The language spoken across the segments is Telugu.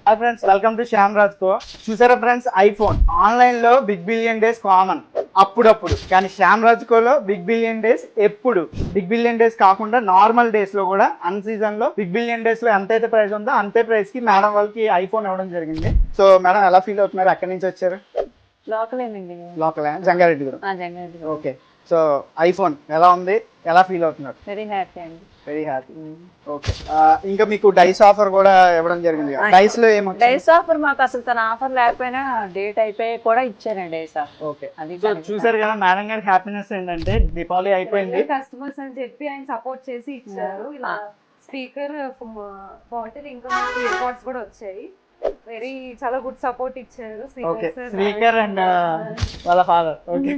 Hi friends, welcome to Shyam Raj Co. చూసారా ఫ్రెండ్స్, ఐఫోన్ ఆన్లైన్ లో బిగ్ బిలియన్ డేస్ కామన్ అప్పుడప్పుడు, కానీ శ్యామ్ రాజ్ కోలో బిగ్ బిలియన్ డేస్ ఎప్పుడు. బిగ్ బిలియన్ డేస్ కాకుండా నార్మల్ డేస్ లో కూడా అన్ సీజన్ లో బిగ్ బిలియన్ డేస్ లో ఎంతైతే ప్రైస్ ఉందో అంతే ప్రైస్ కి మేడం వాళ్ళకి ఐఫోన్ ఇవ్వడం జరిగింది. సో మేడం ఎలా ఫీల్ అవుతున్నారు? ఎక్కడి నుంచి వచ్చారు? లోకల్ జంగారెడ్డి గారు. ఓకే, సో ఐఫోన్ ఎలా ఉంది, ఎలా ఫీల్ అవుతున్నారు? వెరీ హ్యాపీ అండి. Very happy. ఓకే, ఇంకా మీకు డైస్ ఆఫర్ కూడా ఇవ్వడం జరిగింది. డైస్ లో ఏమో డైస్ ఆఫర్ మాకు అసలు తన ఆఫర్ లేకపోయినా డేట్ అయిపోయి కూడా ఇచ్చారండి డైస్ ఆఫర్. ఓకే, అది చూసారు కదా మేడం గారి హ్యాపీనెస్ ఏంటంటే దీపావళి అయిపోయింది, కస్టమర్స్ అని చెప్పి ఆయన సపోర్ట్ చేసి ఇచ్చారు. ఇలా స్పీకర్ బాటిల్ ఇంకా రికార్డ్స్ కూడా వచ్చాయి. వెరీ చాలా గుడ్ సపోర్ట్ ఇచ్చారు. ఓకే, స్పీకర్ అండ్ వాళ్ళ ఫాదర్. ఓకే,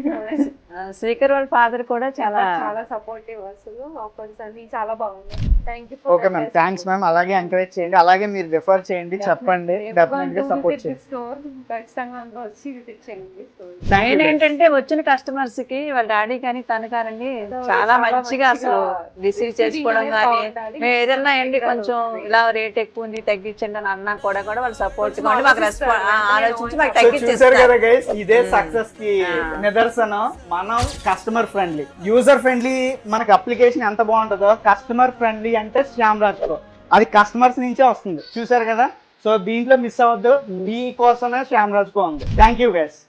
స్పీకర్ వాళ్ళ ఫాదర్ కూడా చాలా చాలా సపోర్టివ్. అసలు ఆఫర్స్ అన్ని చాలా బాగున్నాయి. Thank you. Okay ma'am, thanks ma'am. అలాగే ఎంకరేజ్ చేయండి, అలాగే మీరు రిఫర్ చేయండి, చెప్పండి, డెఫినెట్ గా సపోర్ట్ చేయండి. స్టోర్ ఖచ్చితంగా వచ్చి తెచ్చేయండి. మెయిన్ ఏంటంటే వచ్చిన కస్టమర్స్ కి వాళ్ళ డాడీ కానీ తను కానీ చాలా మంచిగా అసలు రిసీవ్ చేసుకోవడం కానీ, మేము ఏదన్నా ఏంటి కొంచెం ఇలా రేట్ ఎక్కువ ఉంది తగ్గించండి అని అన్నా కూడా వాళ్ళు సపోర్ట్ మాకు ఆలోచించి మాకు చూసారు కదా తగ్గించేస్తారు. గైస్, ఇదే సక్సెస్ కి నిదర్శనం. మనం కస్టమర్ ఫ్రెండ్లీ, యూజర్ ఫ్రెండ్లీ. మనకి అప్లికేషన్ ఎంత బాగుంటుందో, కస్టమర్ ఫ్రెండ్లీ అంటే శ్యామ్ రాజ్ కో, అది కస్టమర్స్ నుంచే వస్తుంది. చూసారు కదా, సో దీంట్లో మిస్ అవ్వద్దు. మీ కోసమే శ్యామ్ రాజ్ కో ఉంది. Thank you guys.